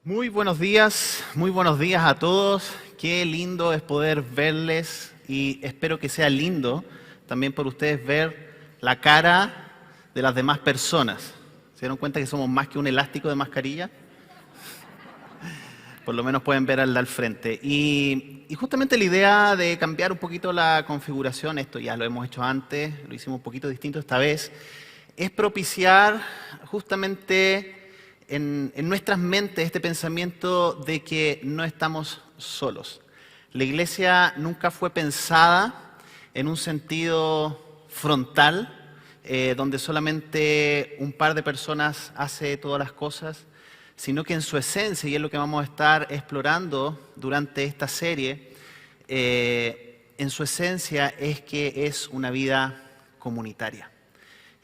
Muy buenos días a todos. Qué lindo es poder verles y espero que sea lindo también por ustedes ver la cara de las demás personas. ¿Se dieron cuenta que somos más que un elástico de mascarilla? Por lo menos pueden ver al frente. Y justamente la idea de cambiar un poquito la configuración, esto ya lo hemos hecho antes, lo hicimos un poquito distinto esta vez, es propiciar justamente en nuestras mentes este pensamiento de que no estamos solos. La iglesia nunca fue pensada en un sentido frontal, donde solamente un par de personas hace todas las cosas, sino que en su esencia, y es lo que vamos a estar explorando durante esta serie, en su esencia es que es una vida comunitaria.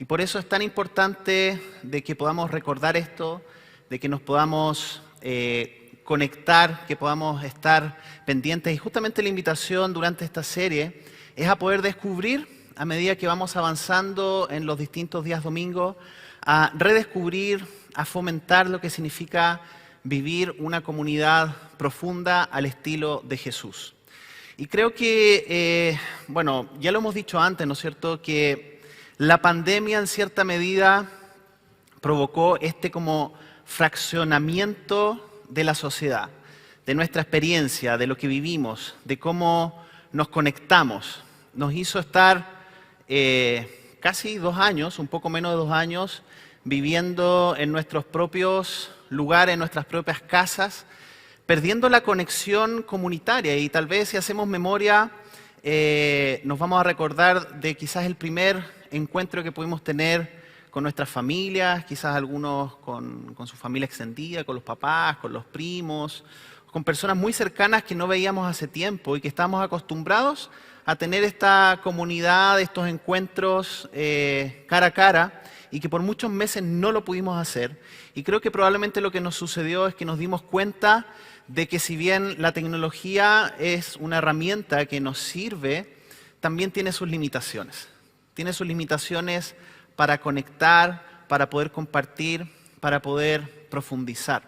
Y por eso es tan importante de que podamos recordar esto, de que nos podamos conectar, que podamos estar pendientes. Y justamente la invitación durante esta serie es a poder descubrir, a medida que vamos avanzando en los distintos días domingos, a redescubrir, a fomentar lo que significa vivir una comunidad profunda al estilo de Jesús. Y creo que, ya lo hemos dicho antes, ¿no es cierto?, que la pandemia en cierta medida provocó este como fraccionamiento de la sociedad, de nuestra experiencia, de lo que vivimos, de cómo nos conectamos. Nos hizo estar casi 2 años, un poco menos de 2 años, viviendo en nuestros propios lugares, en nuestras propias casas, perdiendo la conexión comunitaria. Y tal vez si hacemos memoria, nos vamos a recordar de quizás el primer encuentro que pudimos tener con nuestras familias, quizás algunos con su familia extendida, con los papás, con los primos, con personas muy cercanas que no veíamos hace tiempo y que estábamos acostumbrados a tener esta comunidad, estos encuentros cara a cara, y que por muchos meses no lo pudimos hacer. Y creo que probablemente lo que nos sucedió es que nos dimos cuenta de que si bien la tecnología es una herramienta que nos sirve, también tiene sus limitaciones. Tiene sus limitaciones para conectar, para poder compartir, para poder profundizar.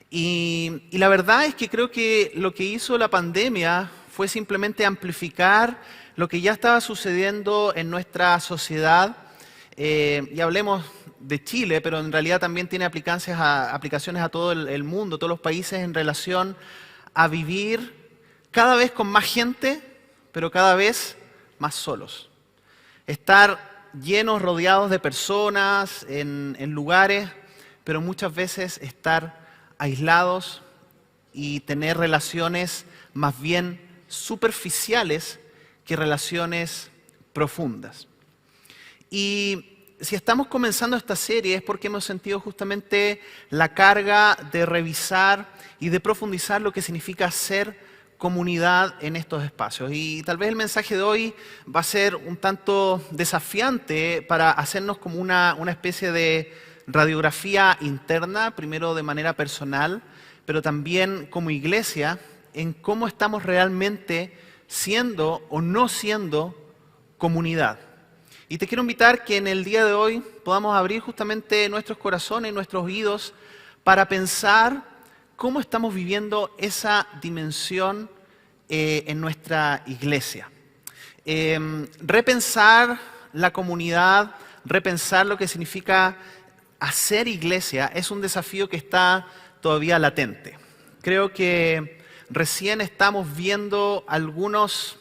Y la verdad es que creo que lo que hizo la pandemia fue simplemente amplificar lo que ya estaba sucediendo en nuestra sociedad. Y hablemos de Chile, pero en realidad también tiene aplicaciones a todo el mundo, todos los países, en relación a vivir cada vez con más gente, pero cada vez más solos. Estar llenos, rodeados de personas, en lugares, pero muchas veces estar aislados y tener relaciones más bien superficiales que relaciones profundas. Y si estamos comenzando esta serie es porque hemos sentido justamente la carga de revisar y de profundizar lo que significa ser comunidad en estos espacios. Y tal vez el mensaje de hoy va a ser un tanto desafiante para hacernos como una especie de radiografía interna, primero de manera personal, pero también como iglesia, en cómo estamos realmente siendo o no siendo comunidad. Y te quiero invitar que en el día de hoy podamos abrir justamente nuestros corazones, nuestros oídos, para pensar cómo estamos viviendo esa dimensión en nuestra iglesia. Repensar la comunidad, repensar lo que significa hacer iglesia, es un desafío que está todavía latente. Creo que recién estamos viendo algunas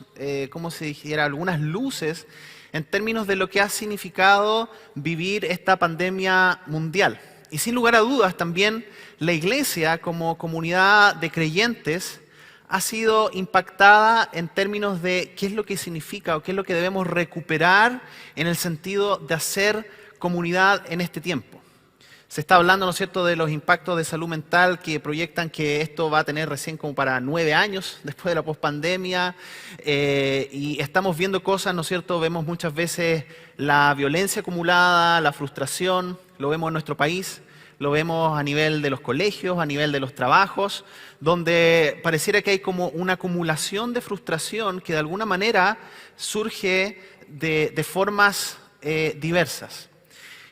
luces en términos de lo que ha significado vivir esta pandemia mundial. Y sin lugar a dudas también la iglesia como comunidad de creyentes ha sido impactada en términos de qué es lo que significa o qué es lo que debemos recuperar en el sentido de hacer comunidad en este tiempo. Se está hablando, ¿no es cierto?, de los impactos de salud mental que proyectan que esto va a tener recién como para 9 años después de la pospandemia, y estamos viendo cosas, ¿no es cierto?, vemos muchas veces la violencia acumulada, la frustración, lo vemos en nuestro país, lo vemos a nivel de los colegios, a nivel de los trabajos, donde pareciera que hay como una acumulación de frustración que de alguna manera surge de formas diversas.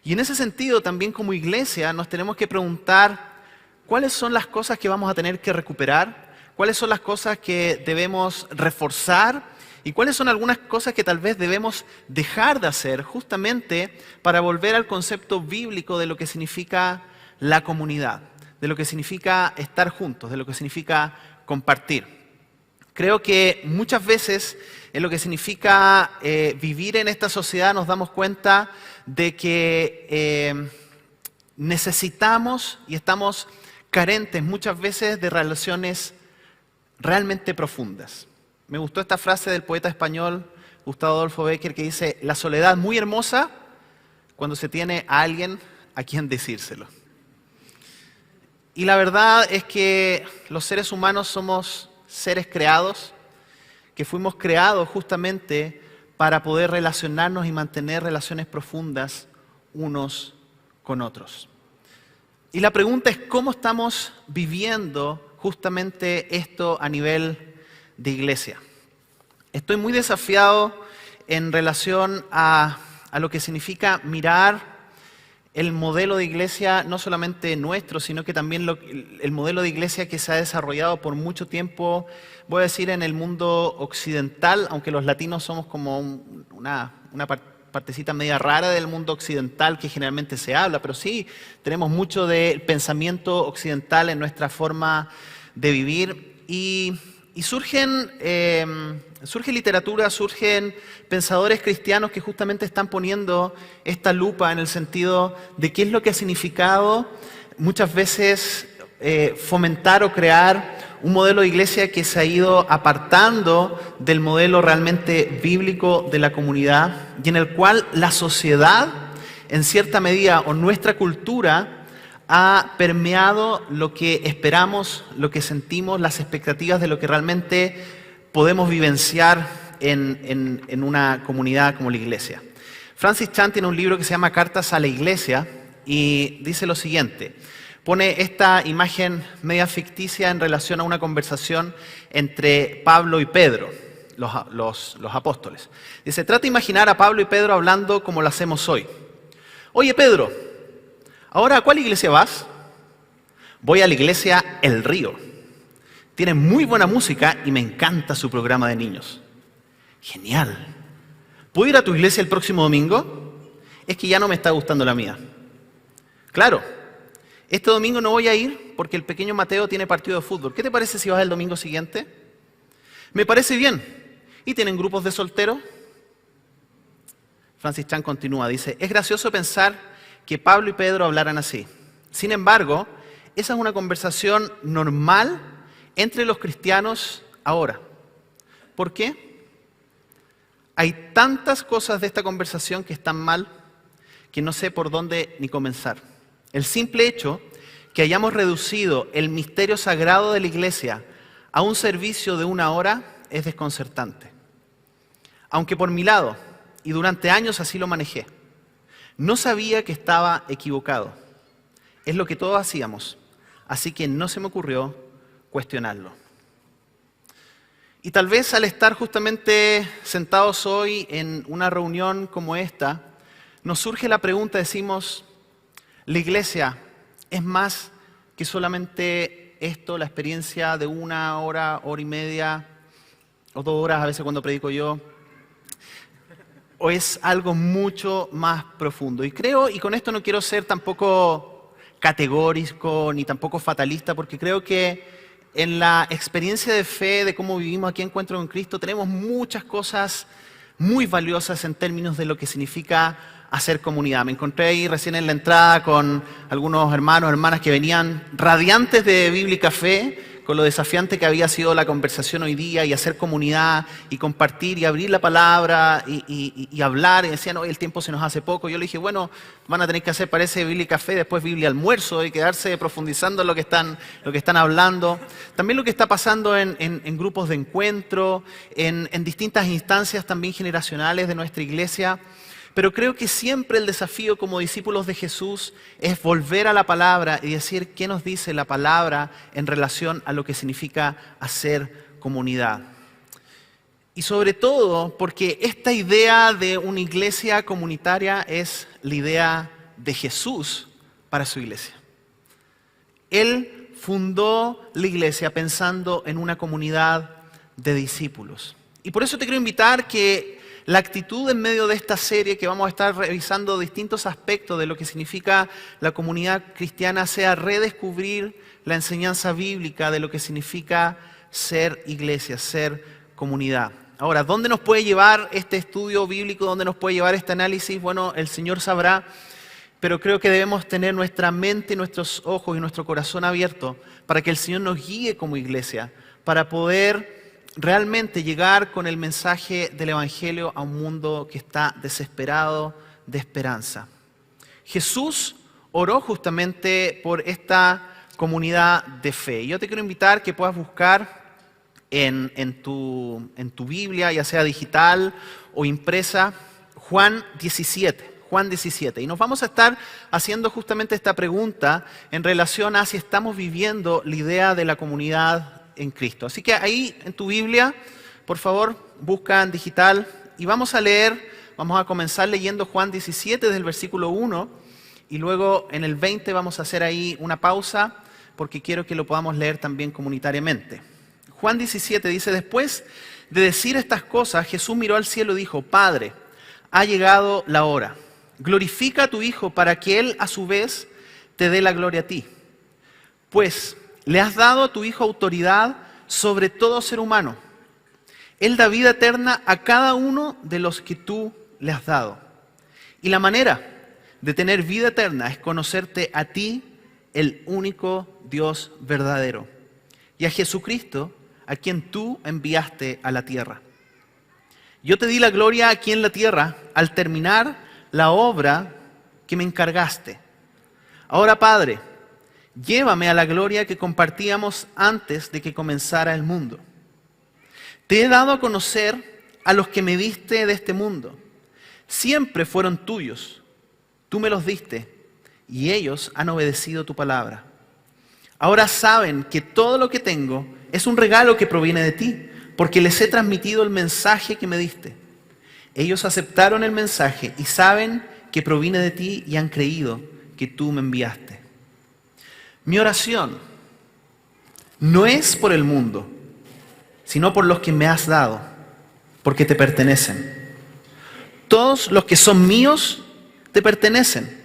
Y en ese sentido, también como iglesia, nos tenemos que preguntar ¿cuáles son las cosas que vamos a tener que recuperar? ¿Cuáles son las cosas que debemos reforzar? ¿Y cuáles son algunas cosas que tal vez debemos dejar de hacer justamente para volver al concepto bíblico de lo que significa la comunidad, de lo que significa estar juntos, de lo que significa compartir? Creo que muchas veces en lo que significa vivir en esta sociedad nos damos cuenta de que necesitamos y estamos carentes muchas veces de relaciones realmente profundas. Me gustó esta frase del poeta español Gustavo Adolfo Bécquer que dice: la soledad muy hermosa cuando se tiene a alguien a quien decírselo. Y la verdad es que los seres humanos somos seres creados, que fuimos creados justamente para poder relacionarnos y mantener relaciones profundas unos con otros. Y la pregunta es: ¿cómo estamos viviendo justamente esto a nivel de iglesia? Estoy muy desafiado en relación a lo que significa mirar el modelo de iglesia, no solamente nuestro, sino que también el modelo de iglesia que se ha desarrollado por mucho tiempo, voy a decir, en el mundo occidental, aunque los latinos somos como una partecita media rara del mundo occidental que generalmente se habla, pero sí tenemos mucho del pensamiento occidental en nuestra forma de vivir y surge literatura, surgen pensadores cristianos que justamente están poniendo esta lupa en el sentido de qué es lo que ha significado muchas veces fomentar o crear un modelo de iglesia que se ha ido apartando del modelo realmente bíblico de la comunidad y en el cual la sociedad, en cierta medida, o nuestra cultura, ha permeado lo que esperamos, lo que sentimos, las expectativas de lo que realmente podemos vivenciar en una comunidad como la iglesia. Francis Chan tiene un libro que se llama Cartas a la Iglesia y dice lo siguiente. Pone esta imagen media ficticia en relación a una conversación entre Pablo y Pedro, los apóstoles. Dice: trata de imaginar a Pablo y Pedro hablando como lo hacemos hoy. Oye, Pedro, ¿ahora a cuál iglesia vas? Voy a la iglesia El Río. Tiene muy buena música y me encanta su programa de niños. Genial. ¿Puedo ir a tu iglesia el próximo domingo? Es que ya no me está gustando la mía. Claro, este domingo no voy a ir porque el pequeño Mateo tiene partido de fútbol. ¿Qué te parece si vas el domingo siguiente? Me parece bien. ¿Y tienen grupos de solteros? Francis Chan continúa, dice: es gracioso pensar que Pablo y Pedro hablaran así. Sin embargo, esa es una conversación normal entre los cristianos ahora. ¿Por qué? Hay tantas cosas de esta conversación que están mal que no sé por dónde ni comenzar. El simple hecho que hayamos reducido el misterio sagrado de la iglesia a un servicio de 1 hora es desconcertante. Aunque por mi lado, y durante años así lo manejé, no sabía que estaba equivocado. Es lo que todos hacíamos, así que no se me ocurrió cuestionarlo. Y tal vez al estar justamente sentados hoy en una reunión como esta, nos surge la pregunta, decimos: ¿la iglesia es más que solamente esto, la experiencia de 1 hora, hora y media, o 2 horas a veces cuando predico yo? ¿O es algo mucho más profundo? Y creo, y con esto no quiero ser tampoco categórico ni tampoco fatalista, porque creo que en la experiencia de fe, de cómo vivimos aquí en Encuentro con Cristo, tenemos muchas cosas muy valiosas en términos de lo que significa hacer comunidad. Me encontré ahí recién en la entrada con algunos hermanos, hermanas que venían radiantes de Bíblica Fe, con lo desafiante que había sido la conversación hoy día y hacer comunidad y compartir y abrir la palabra y hablar. Y decían: hoy el tiempo se nos hace poco. Yo le dije: bueno, van a tener que hacer, parece, Bíblica Fe, después Biblia Almuerzo y quedarse profundizando en lo que están hablando. También lo que está pasando en grupos de encuentro, en distintas instancias también generacionales de nuestra iglesia. Pero creo que siempre el desafío como discípulos de Jesús es volver a la palabra y decir qué nos dice la palabra en relación a lo que significa hacer comunidad. Y sobre todo porque esta idea de una iglesia comunitaria es la idea de Jesús para su iglesia. Él fundó la iglesia pensando en una comunidad de discípulos. Y por eso te quiero invitar que la actitud en medio de esta serie que vamos a estar revisando distintos aspectos de lo que significa la comunidad cristiana sea redescubrir la enseñanza bíblica de lo que significa ser iglesia, ser comunidad. Ahora, ¿dónde nos puede llevar este estudio bíblico? ¿Dónde nos puede llevar este análisis? Bueno, el Señor sabrá, pero creo que debemos tener nuestra mente, nuestros ojos y nuestro corazón abierto para que el Señor nos guíe como iglesia, para poder realmente llegar con el mensaje del Evangelio a un mundo que está desesperado de esperanza. Jesús oró justamente por esta comunidad de fe. Yo te quiero invitar que puedas buscar en tu Biblia, ya sea digital o impresa, Juan 17. Y nos vamos a estar haciendo justamente esta pregunta en relación a si estamos viviendo la idea de la comunidad en Cristo. Así que ahí en tu Biblia, por favor, busca en digital y vamos a comenzar leyendo Juan 17 desde el versículo 1 y luego en el 20 vamos a hacer ahí una pausa porque quiero que lo podamos leer también comunitariamente. Juan 17 dice, después de decir estas cosas, Jesús miró al cielo y dijo, Padre, ha llegado la hora. Glorifica a tu Hijo para que Él a su vez te dé la gloria a ti. Pues le has dado a tu Hijo autoridad sobre todo ser humano. Él da vida eterna a cada uno de los que tú le has dado. Y la manera de tener vida eterna es conocerte a ti, el único Dios verdadero, y a Jesucristo, a quien tú enviaste a la tierra. Yo te di la gloria aquí en la tierra al terminar la obra que me encargaste. Ahora, Padre, llévame a la gloria que compartíamos antes de que comenzara el mundo. Te he dado a conocer a los que me diste de este mundo. Siempre fueron tuyos. Tú me los diste y ellos han obedecido tu palabra. Ahora saben que todo lo que tengo es un regalo que proviene de ti, porque les he transmitido el mensaje que me diste. Ellos aceptaron el mensaje y saben que proviene de ti y han creído que tú me enviaste. Mi oración no es por el mundo, sino por los que me has dado, porque te pertenecen. Todos los que son míos te pertenecen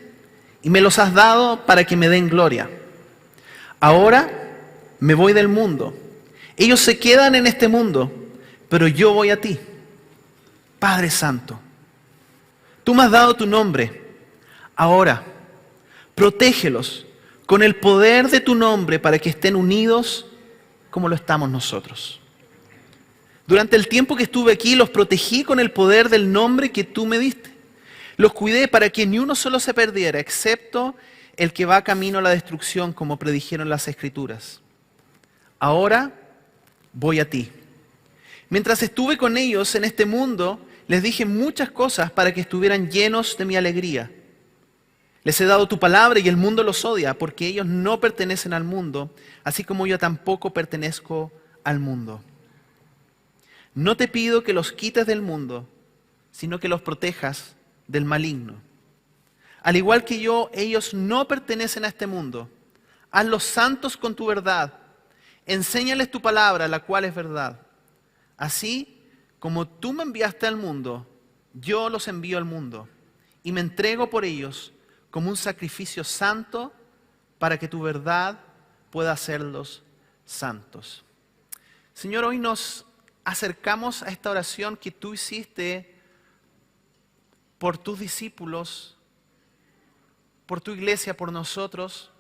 y me los has dado para que me den gloria. Ahora me voy del mundo. Ellos se quedan en este mundo, pero yo voy a ti. Padre Santo, tú me has dado tu nombre. Ahora, protégelos con el poder de tu nombre para que estén unidos como lo estamos nosotros. Durante el tiempo que estuve aquí, los protegí con el poder del nombre que tú me diste. Los cuidé para que ni uno solo se perdiera, excepto el que va camino a la destrucción, como predijeron las Escrituras. Ahora voy a ti. Mientras estuve con ellos en este mundo, les dije muchas cosas para que estuvieran llenos de mi alegría. Les he dado tu palabra y el mundo los odia, porque ellos no pertenecen al mundo, así como yo tampoco pertenezco al mundo. No te pido que los quites del mundo, sino que los protejas del maligno. Al igual que yo, ellos no pertenecen a este mundo. Hazlos santos con tu verdad. Enséñales tu palabra, la cual es verdad. Así como tú me enviaste al mundo, yo los envío al mundo y me entrego por ellos como un sacrificio santo para que tu verdad pueda hacerlos santos. Señor, hoy nos acercamos a esta oración que tú hiciste por tus discípulos, por tu iglesia, por nosotros,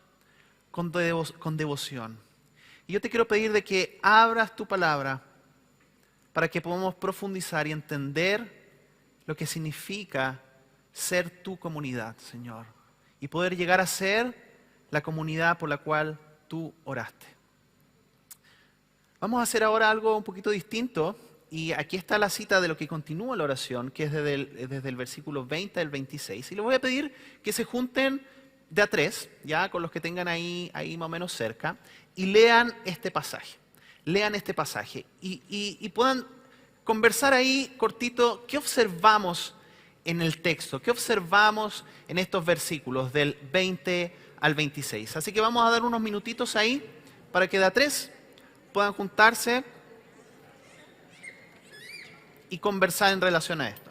con devoción. Y yo te quiero pedir de que abras tu palabra para que podamos profundizar y entender lo que significa ser tu comunidad, Señor, y poder llegar a ser la comunidad por la cual tú oraste. Vamos a hacer ahora algo un poquito distinto, y aquí está la cita de lo que continúa la oración, que es desde el versículo 20 al 26. Y les voy a pedir que se junten de a tres, ya con los que tengan ahí más o menos cerca, y lean este pasaje. Lean este pasaje y puedan conversar ahí cortito qué observamos en el texto, qué observamos en estos versículos del 20 al 26. Así que vamos a dar unos minutitos ahí para que de a tres puedan juntarse y conversar en relación a esto.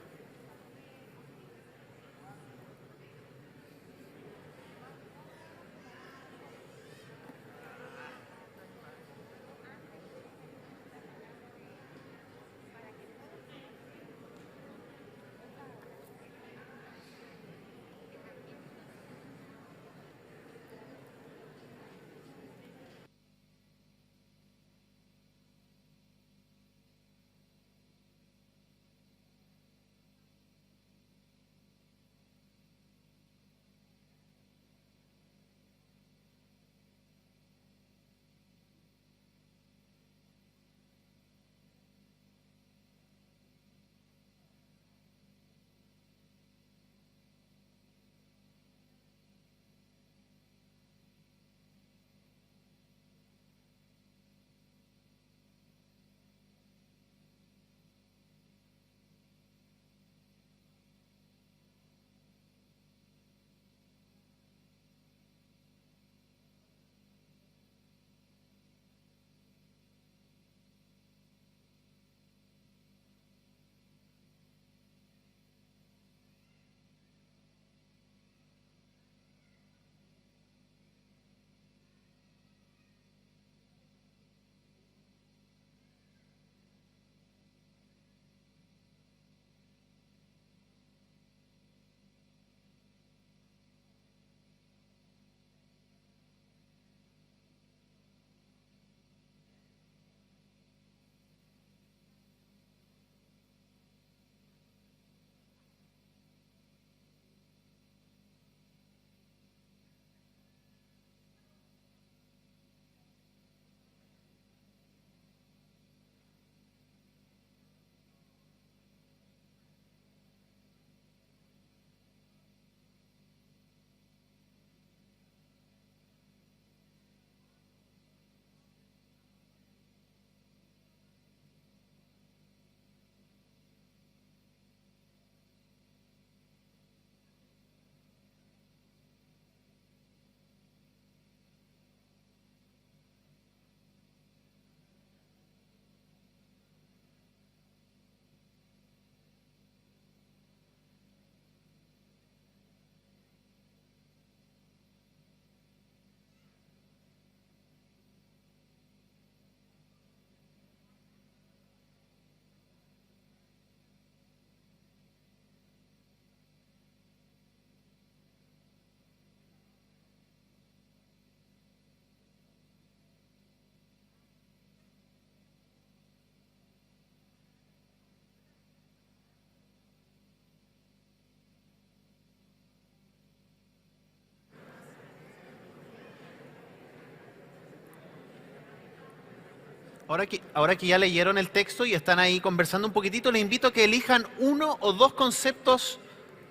Ahora que ya leyeron el texto y están ahí conversando un poquitito, les invito a que elijan uno o dos conceptos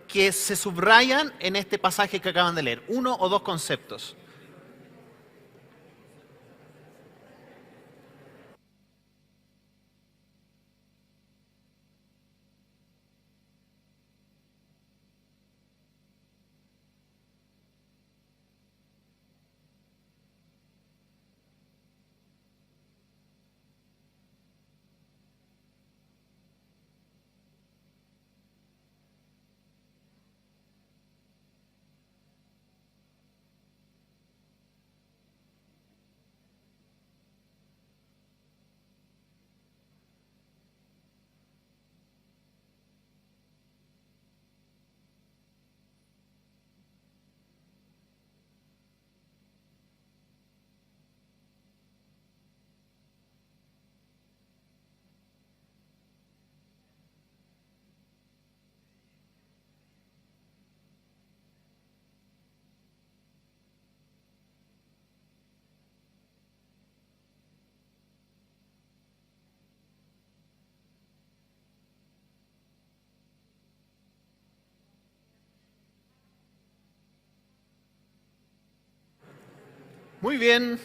que se subrayan en este pasaje que acaban de leer. Uno o dos conceptos. Muy bien.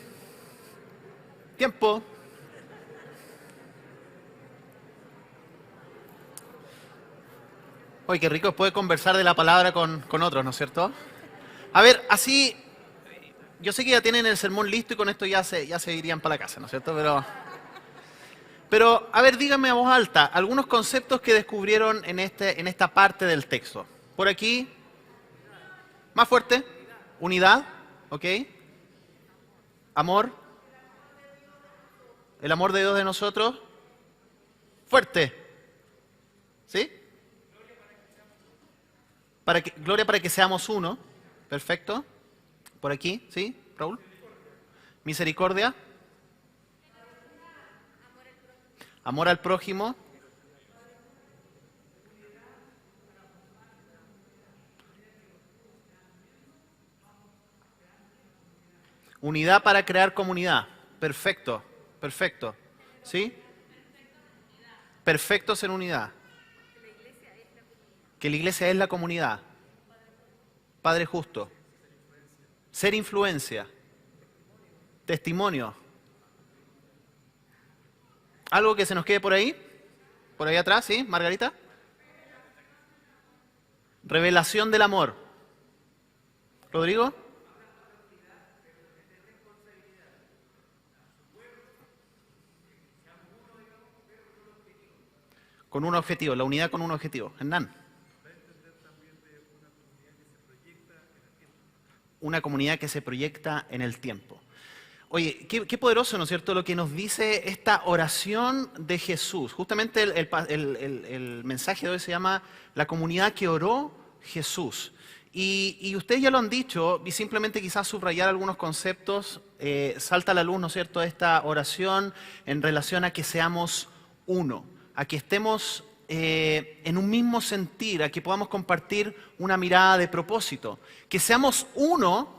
Tiempo. Oye, qué rico es poder conversar de la palabra con otros, ¿no es cierto? A ver, así yo sé que ya tienen el sermón listo y con esto ya se irían para la casa, ¿no es cierto? Pero, a ver, díganme a voz alta, algunos conceptos que descubrieron en esta parte del texto. Por aquí, más fuerte, unidad, ¿ok? Amor, el amor de Dios de nosotros, fuerte, ¿sí? Gloria para que seamos uno, perfecto. Por aquí, ¿sí, Raúl? Misericordia. Amor al prójimo. Unidad para crear comunidad. Perfecto, perfecto. ¿Sí? Perfectos en unidad. Que la iglesia es la comunidad. Padre justo. Ser influencia. Testimonio. ¿Algo que se nos quede por ahí? Por ahí atrás, ¿sí? Margarita. Revelación del amor. Rodrigo. Con un objetivo, la unidad con un objetivo. Hernán. Una comunidad que se proyecta en el tiempo. Oye, qué poderoso, ¿no es cierto?, lo que nos dice esta oración de Jesús. Justamente el mensaje de hoy se llama La comunidad que oró Jesús. Y ustedes ya lo han dicho, y simplemente quizás subrayar algunos conceptos, salta a la luz, ¿no es cierto?, esta oración en relación a que seamos uno, a que estemos en un mismo sentir, a que podamos compartir una mirada de propósito. Que seamos uno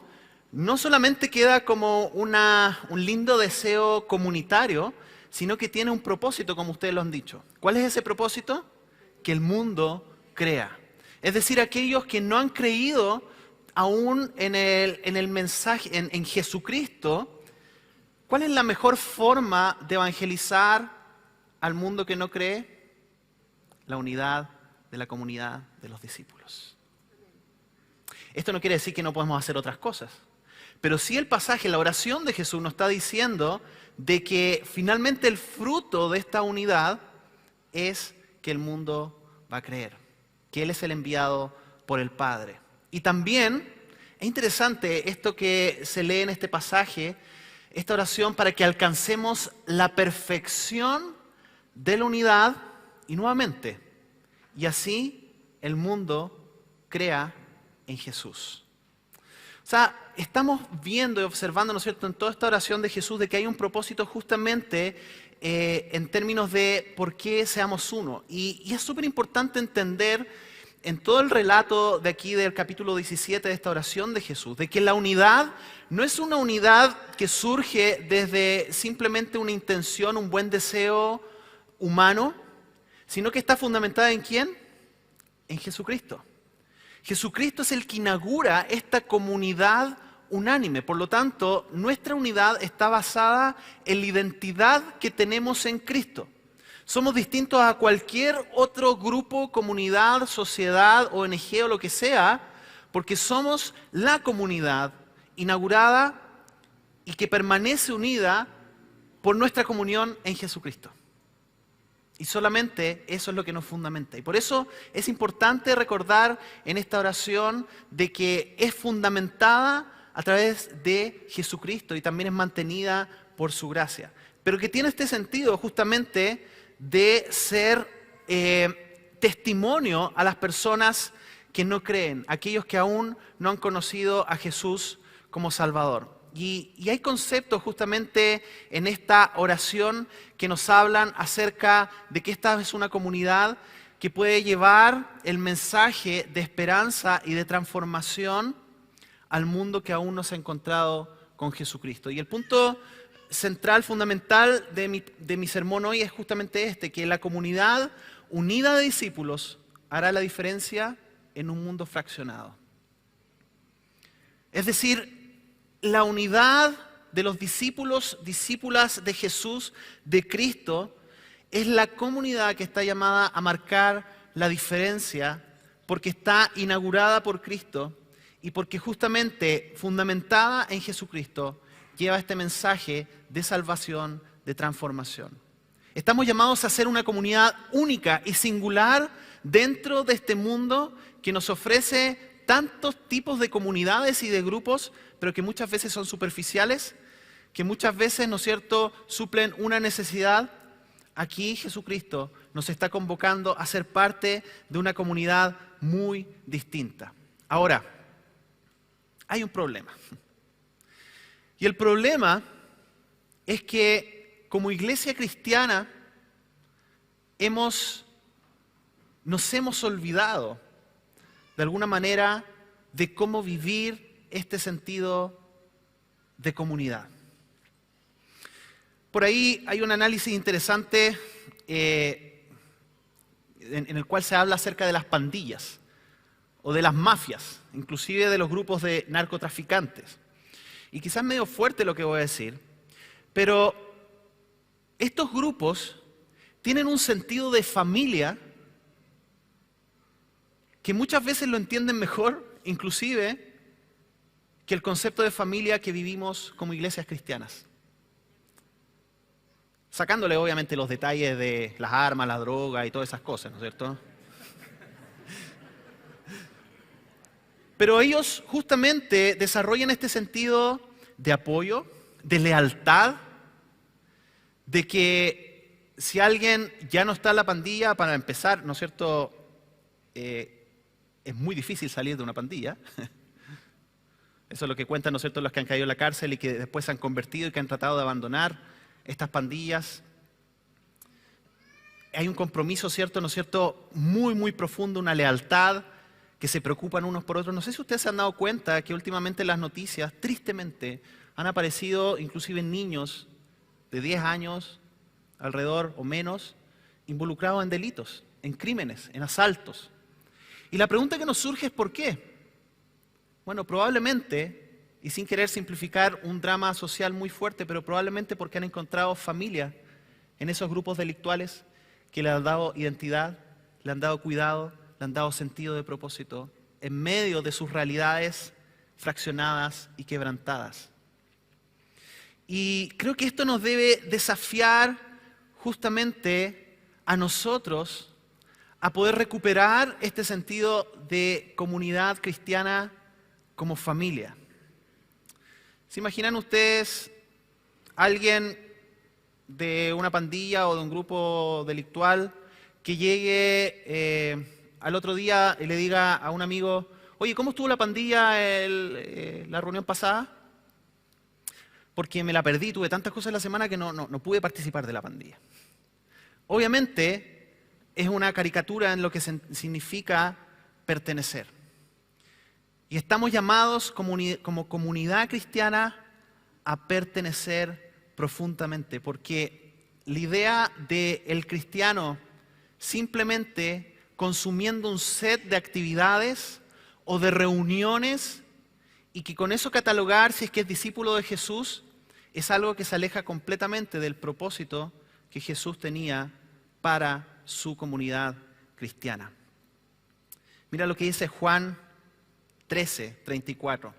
no solamente queda como un lindo deseo comunitario, sino que tiene un propósito, como ustedes lo han dicho. ¿Cuál es ese propósito? Que el mundo crea. Es decir, aquellos que no han creído aún en el mensaje, en Jesucristo, ¿cuál es la mejor forma de evangelizar al mundo que no cree? La unidad de la comunidad de los discípulos. Esto no quiere decir que no podemos hacer otras cosas. Pero sí el pasaje, la oración de Jesús nos está diciendo de que finalmente el fruto de esta unidad es que el mundo va a creer, que Él es el enviado por el Padre. Y también es interesante esto que se lee en este pasaje, esta oración para que alcancemos la perfección de la unidad y nuevamente, y así el mundo crea en Jesús. O sea, estamos viendo y observando, ¿no es cierto?, en toda esta oración de Jesús de que hay un propósito justamente en términos de por qué seamos uno. Y es súper importante entender en todo el relato de aquí del capítulo 17 de esta oración de Jesús, de que la unidad no es una unidad que surge desde simplemente una intención, un buen deseo humano, sino que está fundamentada ¿en quién? En Jesucristo. Jesucristo es el que inaugura esta comunidad unánime. Por lo tanto, nuestra unidad está basada en la identidad que tenemos en Cristo. Somos distintos a cualquier otro grupo, comunidad, sociedad, ONG o lo que sea, porque somos la comunidad inaugurada y que permanece unida por nuestra comunión en Jesucristo. Y solamente eso es lo que nos fundamenta. Y por eso es importante recordar en esta oración de que es fundamentada a través de Jesucristo y también es mantenida por su gracia. Pero que tiene este sentido justamente de ser testimonio a las personas que no creen, aquellos que aún no han conocido a Jesús como Salvador. Y hay conceptos justamente en esta oración que nos hablan acerca de que esta es una comunidad que puede llevar el mensaje de esperanza y de transformación al mundo que aún no se ha encontrado con Jesucristo. Y el punto central, fundamental de mi sermón hoy es justamente este, que la comunidad unida de discípulos hará la diferencia en un mundo fraccionado. Es decir, la unidad de los discípulos, discípulas de Jesús, de Cristo, es la comunidad que está llamada a marcar la diferencia porque está inaugurada por Cristo y porque justamente fundamentada en Jesucristo lleva este mensaje de salvación, de transformación. Estamos llamados a ser una comunidad única y singular dentro de este mundo que nos ofrece tantos tipos de comunidades y de grupos, pero que muchas veces son superficiales, que muchas veces, ¿no es cierto?, suplen una necesidad. Aquí Jesucristo nos está convocando a ser parte de una comunidad muy distinta. Ahora, hay un problema. Y el problema es que como iglesia cristiana nos hemos olvidado de alguna manera de cómo vivir este sentido de comunidad. Por ahí hay un análisis interesante en el cual se habla acerca de las pandillas o de las mafias, inclusive de los grupos de narcotraficantes. Y quizás medio fuerte lo que voy a decir, pero estos grupos tienen un sentido de familia que muchas veces lo entienden mejor, inclusive, que el concepto de familia que vivimos como iglesias cristianas. Sacándole obviamente los detalles de las armas, la droga y todas esas cosas, ¿no es cierto? Pero ellos justamente desarrollan este sentido de apoyo, de lealtad, de que si alguien ya no está en la pandilla, para empezar, ¿no es cierto?, es muy difícil salir de una pandilla. Eso es lo que cuentan, ¿no es cierto?, los que han caído en la cárcel y que después se han convertido y que han tratado de abandonar estas pandillas. Hay un compromiso, ¿cierto?, ¿no es cierto?, muy, muy profundo, una lealtad, que se preocupan unos por otros. No sé si ustedes se han dado cuenta que últimamente en las noticias, tristemente, han aparecido inclusive niños de 10 años, alrededor o menos, involucrados en delitos, en crímenes, en asaltos. Y la pregunta que nos surge es ¿por qué? Bueno, probablemente, y sin querer simplificar un drama social muy fuerte, pero probablemente porque han encontrado familia en esos grupos delictuales que le han dado identidad, le han dado cuidado, le han dado sentido de propósito en medio de sus realidades fraccionadas y quebrantadas. Y creo que esto nos debe desafiar justamente a nosotros a poder recuperar este sentido de comunidad cristiana como familia. ¿Se imaginan ustedes alguien de una pandilla o de un grupo delictual que llegue al otro día y le diga a un amigo, oye, ¿cómo estuvo la pandilla la reunión pasada? Porque me la perdí, tuve tantas cosas en la semana que no pude participar de la pandilla. Obviamente es una caricatura en lo que significa pertenecer. Y estamos llamados como comunidad cristiana a pertenecer profundamente, porque la idea del cristiano simplemente consumiendo un set de actividades o de reuniones y que con eso catalogar si es que es discípulo de Jesús es algo que se aleja completamente del propósito que Jesús tenía para su comunidad cristiana. Mira lo que dice Juan 13:34.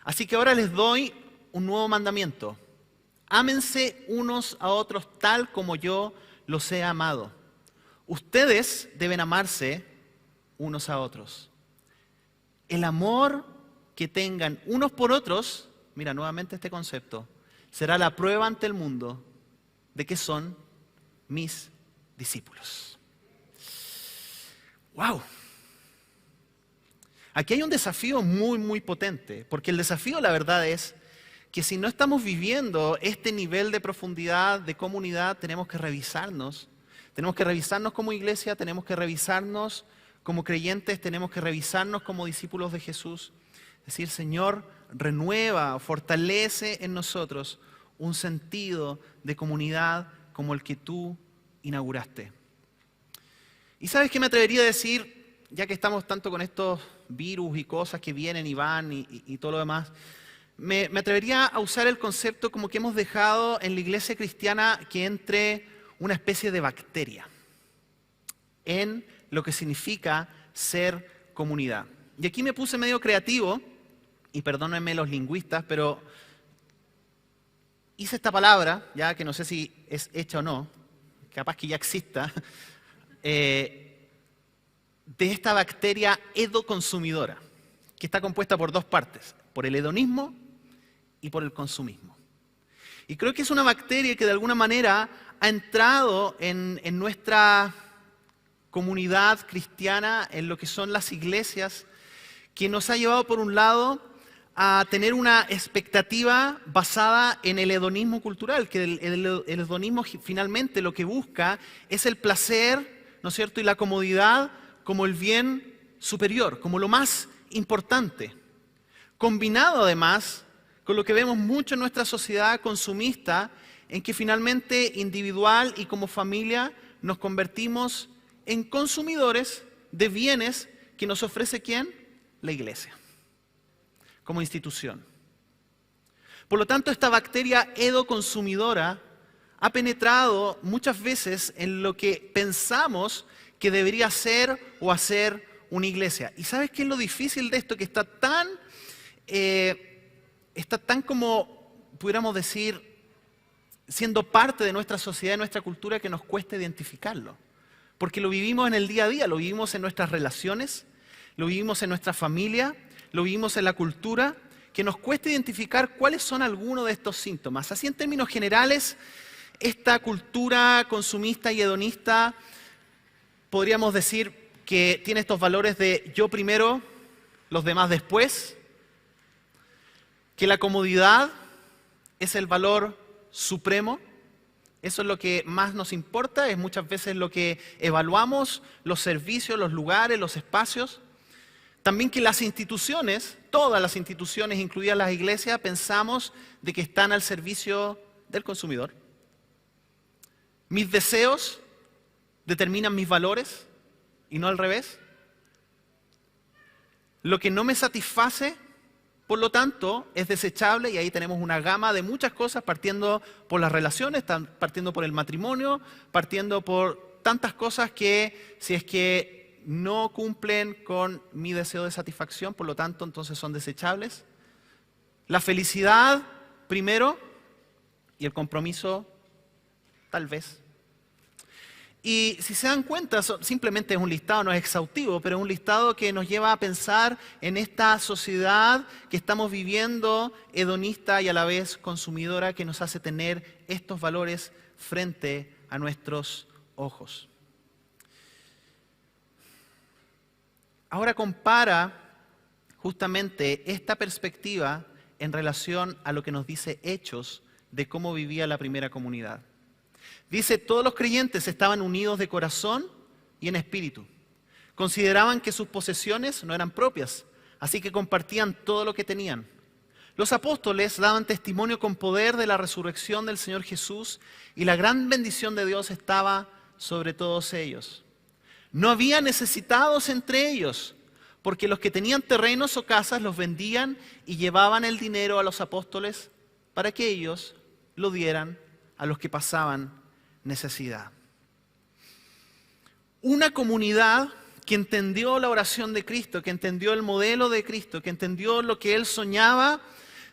Así que ahora les doy un nuevo mandamiento. Ámense unos a otros tal como yo los he amado. Ustedes deben amarse unos a otros. El amor que tengan unos por otros, mira nuevamente este concepto, será la prueba ante el mundo de que son mis discípulos. ¡Wow! Aquí hay un desafío muy, muy potente, porque el desafío, la verdad, es que si no estamos viviendo este nivel de profundidad, de comunidad, tenemos que revisarnos como iglesia, tenemos que revisarnos como creyentes, tenemos que revisarnos como discípulos de Jesús. Decir, Señor, renueva, fortalece en nosotros un sentido de comunidad como el que tú inauguraste. ¿Y sabes qué me atrevería a decir, ya que estamos tanto con estos virus y cosas que vienen y van y todo lo demás? Me atrevería a usar el concepto como que hemos dejado en la iglesia cristiana que entre una especie de bacteria en lo que significa ser comunidad. Y aquí me puse medio creativo, y perdónenme los lingüistas, pero hice esta palabra, ya que no sé si es hecha o no, capaz que ya exista, de esta bacteria hedoconsumidora, que está compuesta por dos partes, por el hedonismo y por el consumismo. Y creo que es una bacteria que de alguna manera ha entrado en nuestra comunidad cristiana, en lo que son las iglesias, que nos ha llevado por un lado a tener una expectativa basada en el hedonismo cultural, que el hedonismo finalmente lo que busca es el placer, ¿no es cierto?, y la comodidad como el bien superior, como lo más importante, combinado además con lo que vemos mucho en nuestra sociedad consumista, en que finalmente individual y como familia nos convertimos en consumidores de bienes que nos ofrece ¿quién? La iglesia, como institución. Por lo tanto, esta bacteria hedoconsumidora ha penetrado muchas veces en lo que pensamos que debería ser o hacer una iglesia. ¿Y sabes qué es lo difícil de esto? Que está tan como, pudiéramos decir, siendo parte de nuestra sociedad, de nuestra cultura, que nos cuesta identificarlo. Porque lo vivimos en el día a día, lo vivimos en nuestras relaciones, lo vivimos en nuestra familia, lo vivimos en la cultura, que nos cuesta identificar cuáles son algunos de estos síntomas. Así en términos generales, esta cultura consumista y hedonista, podríamos decir que tiene estos valores de yo primero, los demás después, que la comodidad es el valor supremo, eso es lo que más nos importa, es muchas veces lo que evaluamos, los servicios, los lugares, los espacios. También que las instituciones, todas las instituciones, incluidas las iglesias, pensamos de que están al servicio del consumidor. Mis deseos determinan mis valores y no al revés. Lo que no me satisface, por lo tanto, es desechable, y ahí tenemos una gama de muchas cosas, partiendo por las relaciones, partiendo por el matrimonio, partiendo por tantas cosas que si es que no cumplen con mi deseo de satisfacción, por lo tanto, entonces son desechables. La felicidad primero y el compromiso tal vez. Y si se dan cuenta, simplemente es un listado, no es exhaustivo, pero es un listado que nos lleva a pensar en esta sociedad que estamos viviendo, hedonista y a la vez consumidora, que nos hace tener estos valores frente a nuestros ojos. Ahora compara justamente esta perspectiva en relación a lo que nos dice Hechos de cómo vivía la primera comunidad. Dice, todos los creyentes estaban unidos de corazón y en espíritu. Consideraban que sus posesiones no eran propias, así que compartían todo lo que tenían. Los apóstoles daban testimonio con poder de la resurrección del Señor Jesús y la gran bendición de Dios estaba sobre todos ellos. No había necesitados entre ellos, porque los que tenían terrenos o casas los vendían y llevaban el dinero a los apóstoles para que ellos lo dieran a los que pasaban necesidad. Una comunidad que entendió la oración de Cristo, que entendió el modelo de Cristo, que entendió lo que Él soñaba,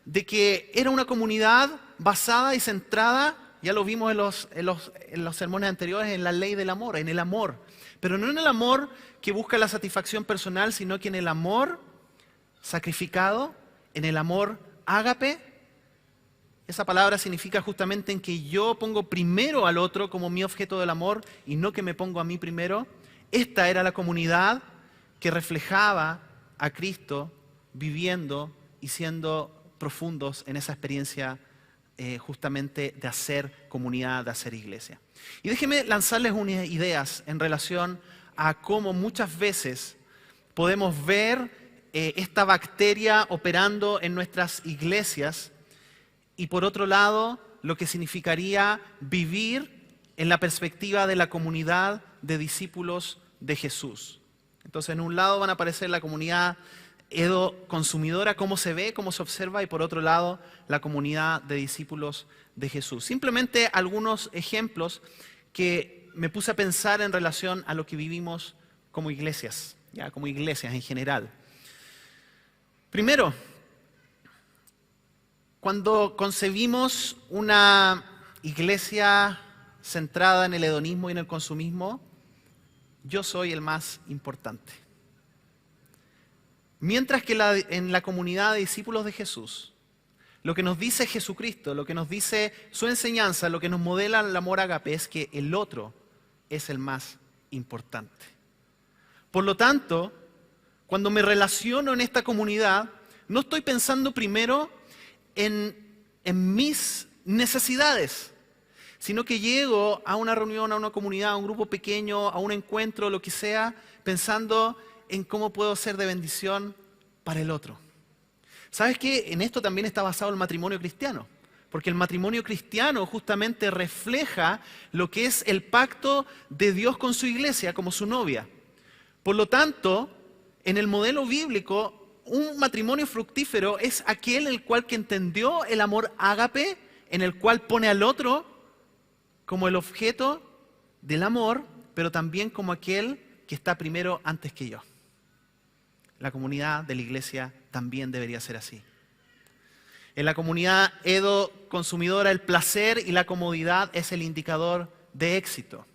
de que era una comunidad basada y centrada, ya lo vimos en los sermones anteriores, en la ley del amor, en el amor. Pero no en el amor que busca la satisfacción personal, sino que en el amor sacrificado, en el amor ágape. Esa palabra significa justamente en que yo pongo primero al otro como mi objeto del amor y no que me pongo a mí primero. Esta era la comunidad que reflejaba a Cristo viviendo y siendo profundos en esa experiencia justamente de hacer comunidad, de hacer iglesia. Y déjenme lanzarles unas ideas en relación a cómo muchas veces podemos ver esta bacteria operando en nuestras iglesias. Y por otro lado, lo que significaría vivir en la perspectiva de la comunidad de discípulos de Jesús. Entonces, en un lado van a aparecer la comunidad consumidora, cómo se ve, cómo se observa, y por otro lado, la comunidad de discípulos de Jesús. Simplemente algunos ejemplos que me puse a pensar en relación a lo que vivimos como iglesias, ya como iglesias en general. Primero, cuando concebimos una iglesia centrada en el hedonismo y en el consumismo, yo soy el más importante. Mientras que en la comunidad de discípulos de Jesús, lo que nos dice Jesucristo, lo que nos dice su enseñanza, lo que nos modela el amor ágape es que el otro es el más importante. Por lo tanto, cuando me relaciono en esta comunidad, no estoy pensando primero en mis necesidades, sino que llego a una reunión, a una comunidad, a un grupo pequeño, a un encuentro, lo que sea, pensando en cómo puedo ser de bendición para el otro. ¿Sabes qué? En esto también está basado el matrimonio cristiano, porque el matrimonio cristiano justamente refleja lo que es el pacto de Dios con su iglesia como su novia. Por lo tanto, en el modelo bíblico, un matrimonio fructífero es aquel en el cual que entendió el amor ágape, en el cual pone al otro como el objeto del amor, pero también como aquel que está primero antes que yo. La comunidad de la iglesia también debería ser así. En la comunidad edo consumidora, el placer y la comodidad es el indicador de éxito.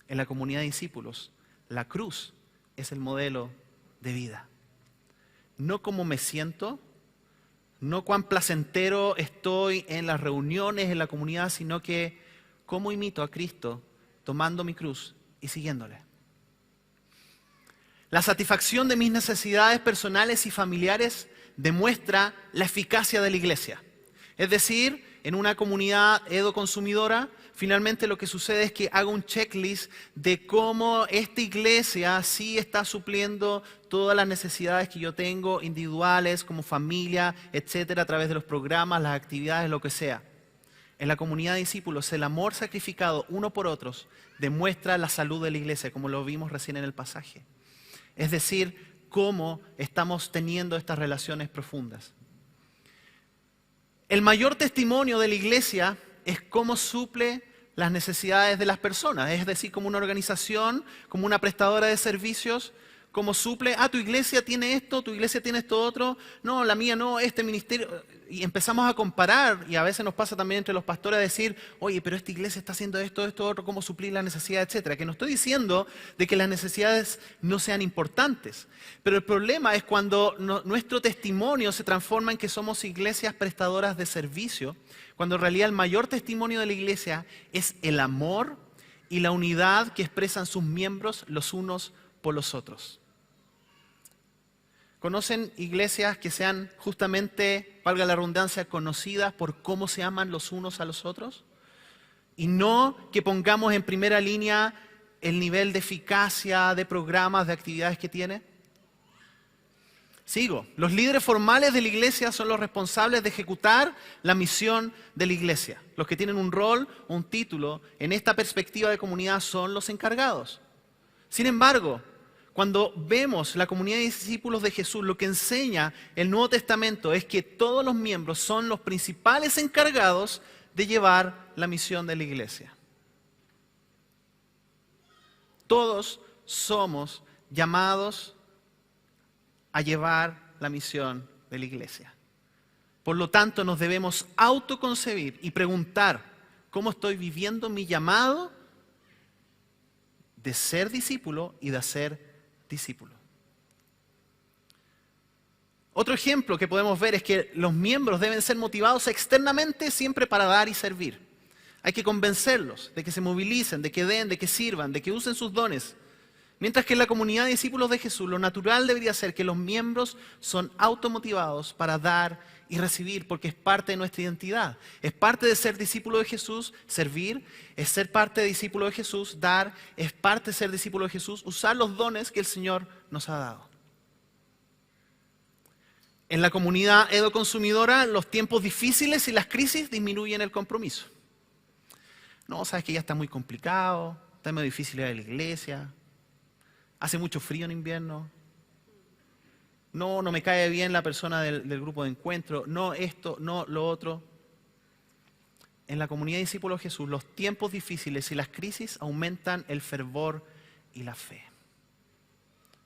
En la comunidad de discípulos, la cruz es el modelo de vida. No cómo me siento, no cuán placentero estoy en las reuniones, en la comunidad, sino que cómo imito a Cristo tomando mi cruz y siguiéndole. La satisfacción de mis necesidades personales y familiares demuestra la eficacia de la iglesia. Es decir, en una comunidad edo-consumidora, finalmente lo que sucede es que hago un checklist de cómo esta iglesia sí está supliendo todas las necesidades que yo tengo, individuales, como familia, etcétera, a través de los programas, las actividades, lo que sea. En la comunidad de discípulos, el amor sacrificado uno por otros demuestra la salud de la iglesia, como lo vimos recién en el pasaje. Es decir, cómo estamos teniendo estas relaciones profundas. El mayor testimonio de la iglesia es cómo suple las necesidades de las personas. Es decir, como una organización, como una prestadora de servicios, cómo suple, tu iglesia tiene esto, tu iglesia tiene esto otro, no, la mía no, este ministerio. Y empezamos a comparar, y a veces nos pasa también entre los pastores a decir, oye, pero esta iglesia está haciendo esto, esto, otro, cómo suplir la necesidad, etcétera. Que no estoy diciendo de que las necesidades no sean importantes, pero el problema es cuando nuestro testimonio se transforma en que somos iglesias prestadoras de servicio, cuando en realidad el mayor testimonio de la iglesia es el amor y la unidad que expresan sus miembros los unos por los otros. ¿Conocen iglesias que sean justamente, valga la redundancia, conocidas por cómo se aman los unos a los otros? Y no que pongamos en primera línea el nivel de eficacia de programas, de actividades que tiene. Sigo. Los líderes formales de la iglesia son los responsables de ejecutar la misión de la iglesia. Los que tienen un rol, un título, en esta perspectiva de comunidad son los encargados. Sin embargo, cuando vemos la comunidad de discípulos de Jesús, lo que enseña el Nuevo Testamento es que todos los miembros son los principales encargados de llevar la misión de la iglesia. Todos somos llamados a llevar la misión de la iglesia. Por lo tanto, nos debemos autoconcebir y preguntar cómo estoy viviendo mi llamado de ser discípulo y de hacer discípulo. Otro ejemplo que podemos ver es que los miembros deben ser motivados externamente siempre para dar y servir. Hay que convencerlos de que se movilicen, de que den, de que sirvan, de que usen sus dones. Mientras que en la comunidad de discípulos de Jesús, lo natural debería ser que los miembros son automotivados para dar y recibir, porque es parte de nuestra identidad. Es parte de ser discípulo de Jesús, servir, es ser parte de discípulo de Jesús, dar, es parte de ser discípulo de Jesús, usar los dones que el Señor nos ha dado. En la comunidad edo-consumidora, los tiempos difíciles y las crisis disminuyen el compromiso. No, sabes que ya está muy complicado, está muy difícil ir a la iglesia, hace mucho frío en invierno. No me cae bien la persona del grupo de encuentro. No esto, no lo otro. En la comunidad de discípulos de Jesús, los tiempos difíciles y las crisis aumentan el fervor y la fe.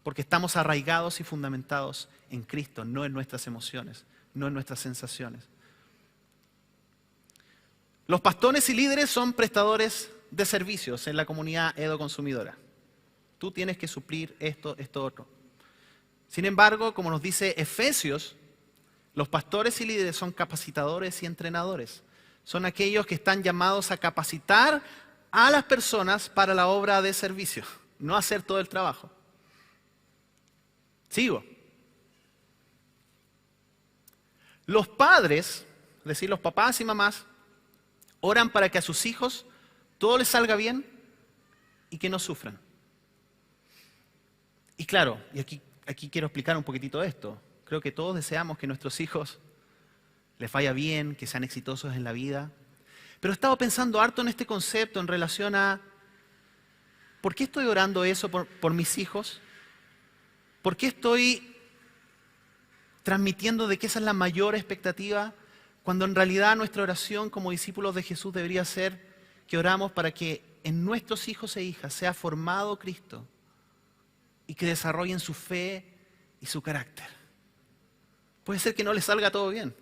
porque estamos arraigados y fundamentados en Cristo, no en nuestras emociones, no en nuestras sensaciones. Los pastores y líderes son prestadores de servicios en la comunidad Edo Consumidora. Tú tienes que suplir esto, otro. Sin embargo, como nos dice Efesios, los pastores y líderes son capacitadores y entrenadores. Son aquellos que están llamados a capacitar a las personas para la obra de servicio, no hacer todo el trabajo. Sigo. Los padres, es decir, los papás y mamás, oran para que a sus hijos todo les salga bien y que no sufran. Y claro, y aquí quiero explicar un poquitito esto. Creo que todos deseamos que nuestros hijos les vaya bien, que sean exitosos en la vida. Pero he estado pensando harto en este concepto en relación a ¿por qué estoy orando eso por mis hijos? ¿Por qué estoy transmitiendo de que esa es la mayor expectativa? Cuando en realidad nuestra oración como discípulos de Jesús debería ser que oramos para que en nuestros hijos e hijas sea formado Cristo y que desarrollen su fe y su carácter. Puede ser que no les salga todo bien.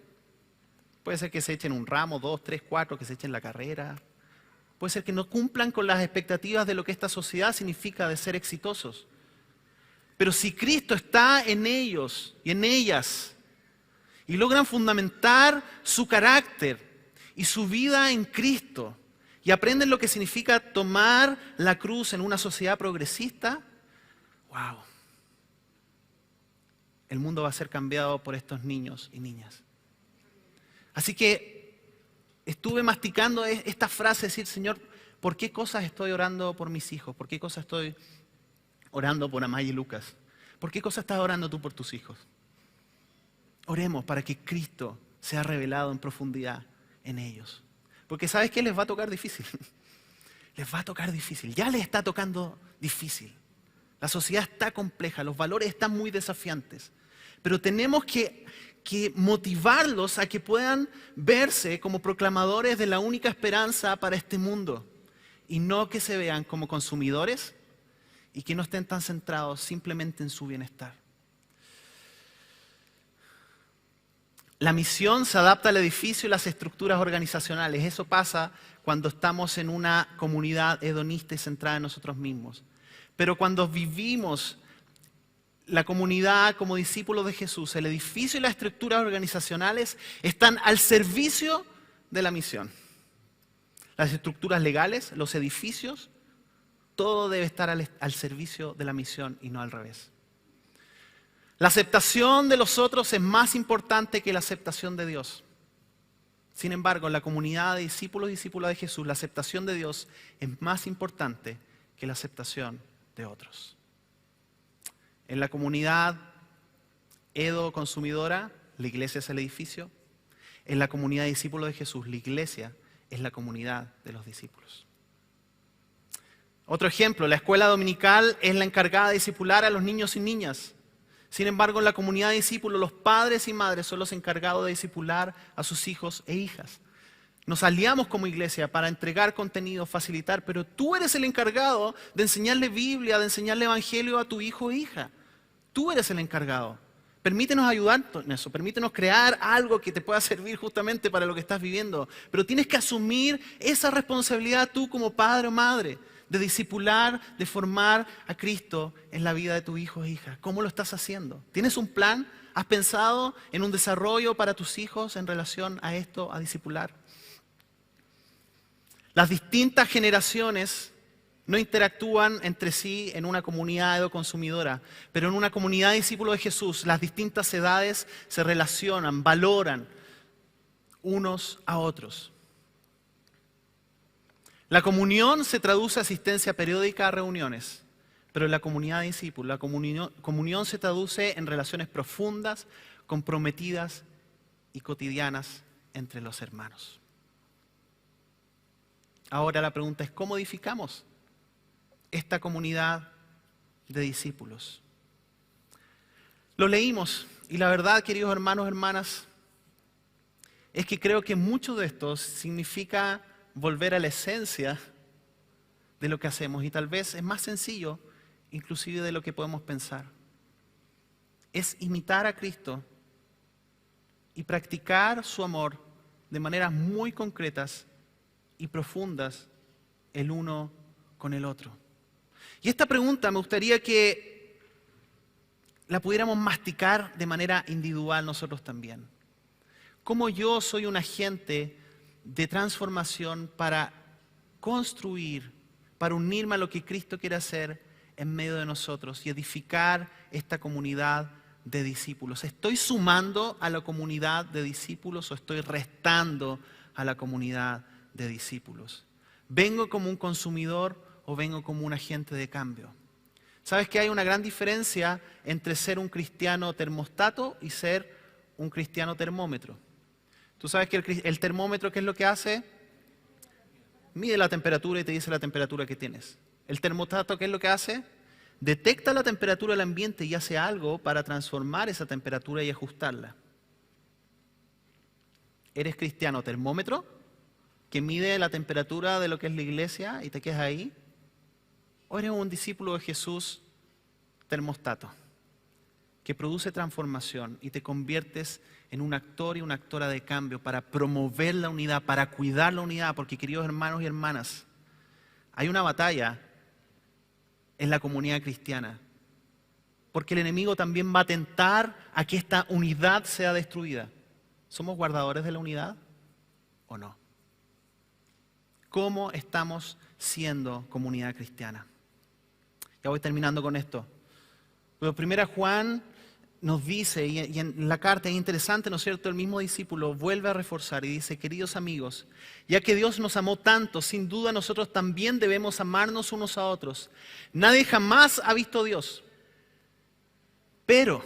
Puede ser que se echen un ramo, 2, 3, 4, que se echen la carrera. Puede ser que no cumplan con las expectativas de lo que esta sociedad significa de ser exitosos. Pero si Cristo está en ellos y en ellas, y logran fundamentar su carácter y su vida en Cristo y aprenden lo que significa tomar la cruz en una sociedad progresista, ¡wow! El mundo va a ser cambiado por estos niños y niñas. Así que estuve masticando esta frase, decir, Señor, ¿por qué cosas estoy orando por mis hijos? ¿Por qué cosas estoy orando por Amaya y Lucas? ¿Por qué cosas estás orando tú por tus hijos? Oremos para que Cristo sea revelado en profundidad en ellos. Porque ¿sabes qué? Les va a tocar difícil. Les va a tocar difícil. Ya les está tocando difícil. La sociedad está compleja, los valores están muy desafiantes. Pero tenemos que motivarlos a que puedan verse como proclamadores de la única esperanza para este mundo. Y no que se vean como consumidores y que no estén tan centrados simplemente en su bienestar. La misión se adapta al edificio y las estructuras organizacionales. Eso pasa cuando estamos en una comunidad hedonista y centrada en nosotros mismos. Pero cuando vivimos la comunidad como discípulos de Jesús, el edificio y las estructuras organizacionales están al servicio de la misión. Las estructuras legales, los edificios, todo debe estar al servicio de la misión y no al revés. La aceptación de los otros es más importante que la aceptación de Dios. Sin embargo, en la comunidad de discípulos y discípulas de Jesús, la aceptación de Dios es más importante que la aceptación de otros. En la comunidad Edo Consumidora, la iglesia es el edificio. En la comunidad de discípulos de Jesús, la iglesia es la comunidad de los discípulos. Otro ejemplo, la escuela dominical es la encargada de discipular a los niños y niñas. Sin embargo, en la comunidad de discípulos, los padres y madres son los encargados de discipular a sus hijos e hijas. Nos aliamos como iglesia para entregar contenido, facilitar, pero tú eres el encargado de enseñarle Biblia, de enseñarle Evangelio a tu hijo o hija. Tú eres el encargado. Permítenos ayudar en eso, permítenos crear algo que te pueda servir justamente para lo que estás viviendo. Pero tienes que asumir esa responsabilidad tú como padre o madre, de discipular, de formar a Cristo en la vida de tu hijo o hija. ¿Cómo lo estás haciendo? ¿Tienes un plan? ¿Has pensado en un desarrollo para tus hijos en relación a esto, a discipular? Las distintas generaciones no interactúan entre sí en una comunidad edoconsumidora, pero en una comunidad de discípulos de Jesús, las distintas edades se relacionan, valoran unos a otros. La comunión se traduce a asistencia periódica a reuniones, pero en la comunidad de discípulos, la comunión se traduce en relaciones profundas, comprometidas y cotidianas entre los hermanos. Ahora la pregunta es, ¿cómo edificamos esta comunidad de discípulos? Lo leímos y la verdad, queridos hermanos, hermanas, es que creo que mucho de esto significa volver a la esencia de lo que hacemos y tal vez es más sencillo inclusive de lo que podemos pensar. es imitar a Cristo y practicar su amor de maneras muy concretas y profundas el uno con el otro. Y esta pregunta me gustaría que la pudiéramos masticar de manera individual nosotros también. ¿Cómo yo soy un agente de transformación para construir, para unirme a lo que Cristo quiere hacer en medio de nosotros y edificar esta comunidad de discípulos? ¿Estoy sumando a la comunidad de discípulos o estoy restando a la comunidad de discípulos? ¿Vengo como un consumidor o vengo como un agente de cambio? ¿Sabes que hay una gran diferencia entre ser un cristiano termostato y ser un cristiano termómetro? ¿Tú sabes que el termómetro qué es lo que hace? Mide la temperatura y te dice la temperatura que tienes. ¿El termostato qué es lo que hace? Detecta la temperatura del ambiente y hace algo para transformar esa temperatura y ajustarla. ¿Eres cristiano termómetro, que mide la temperatura de lo que es la iglesia y te quedas ahí? ¿O eres un discípulo de Jesús termostato, que produce transformación y te conviertes en un actor y una actora de cambio para promover la unidad, para cuidar la unidad? Porque, queridos hermanos y hermanas, hay una batalla en la comunidad cristiana, porque el enemigo también va a tentar a que esta unidad sea destruida. ¿Somos guardadores de la unidad o no? ¿Cómo estamos siendo comunidad cristiana? Ya voy terminando con esto. Pero primero Juan nos dice, y en la carta es interesante, ¿no es cierto? El mismo discípulo vuelve a reforzar y dice: queridos amigos, ya que Dios nos amó tanto, sin duda nosotros también debemos amarnos unos a otros. Nadie jamás ha visto a Dios. Pero,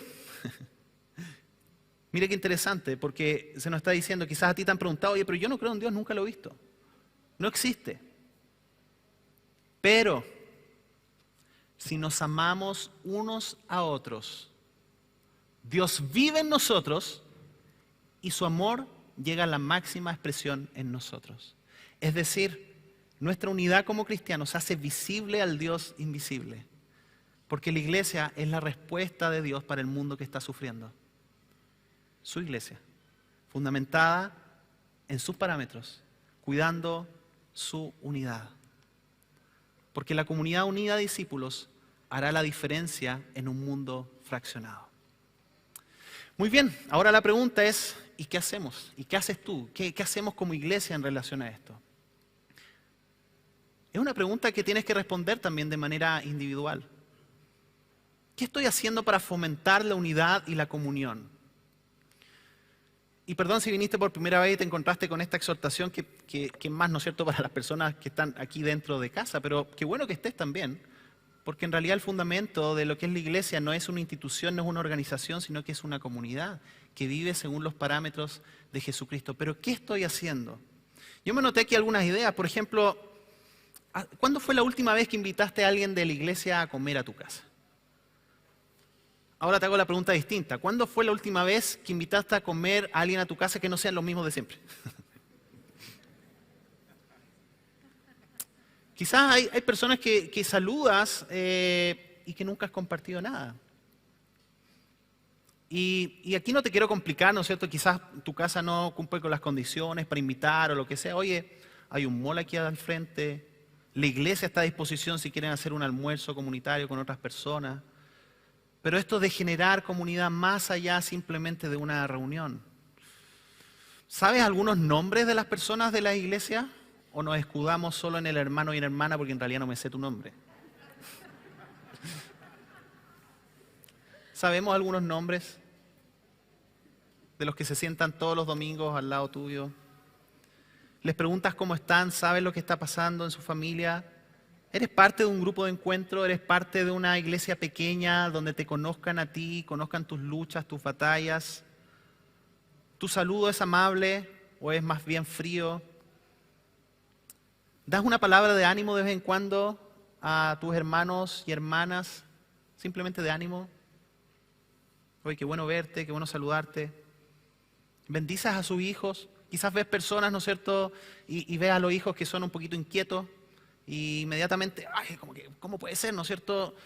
mire qué interesante, porque se nos está diciendo, quizás a ti te han preguntado: oye, pero yo no creo en Dios, nunca lo he visto. No existe. Pero, si nos amamos unos a otros, Dios vive en nosotros y su amor llega a la máxima expresión en nosotros. Es decir, nuestra unidad como cristianos hace visible al Dios invisible, porque la iglesia es la respuesta de Dios para el mundo que está sufriendo. Su iglesia, fundamentada en sus parámetros, cuidando su unidad. Porque la comunidad unida de discípulos hará la diferencia en un mundo fraccionado. Muy bien, ahora la pregunta es: ¿y qué hacemos? ¿Y qué haces tú? ¿Qué hacemos como iglesia en relación a esto? Es una pregunta que tienes que responder también de manera individual. ¿Qué estoy haciendo para fomentar la unidad y la comunión? Y perdón si viniste por primera vez y te encontraste con esta exhortación que más, ¿no es cierto?, para las personas que están aquí dentro de casa, pero qué bueno que estés también, porque en realidad el fundamento de lo que es la iglesia no es una institución, no es una organización, sino que es una comunidad que vive según los parámetros de Jesucristo. Pero ¿qué estoy haciendo? Yo me noté aquí algunas ideas. Por ejemplo, ¿cuándo fue la última vez que invitaste a alguien de la iglesia a comer a tu casa? Ahora te hago la pregunta distinta. ¿Cuándo fue la última vez que invitaste a comer a alguien a tu casa que no sean los mismos de siempre? Quizás hay personas que saludas y que nunca has compartido nada. Y aquí no te quiero complicar, ¿no es cierto? Quizás tu casa no cumple con las condiciones para invitar o lo que sea. Oye, hay un mall aquí al frente. La iglesia está a disposición si quieren hacer un almuerzo comunitario con otras personas. Pero esto de generar comunidad más allá simplemente de una reunión. ¿Sabes algunos nombres de las personas de la iglesia? ¿O nos escudamos solo en el hermano y en hermana porque en realidad no me sé tu nombre? ¿Sabemos algunos nombres de los que se sientan todos los domingos al lado tuyo? Les preguntas cómo están, sabes lo que está pasando en su familia. ¿Eres parte de un grupo de encuentro? ¿Eres parte de una iglesia pequeña donde te conozcan a ti, conozcan tus luchas, tus batallas? ¿Tu saludo es amable o es más bien frío? ¿Das una palabra de ánimo de vez en cuando a tus hermanos y hermanas? Simplemente de ánimo. Oye, qué bueno verte, qué bueno saludarte. ¿Bendices a sus hijos? Quizás ves personas, ¿no es cierto? Y ves a los hijos que son un poquito inquietos. Y inmediatamente, ay, ¿cómo puede ser, no es cierto?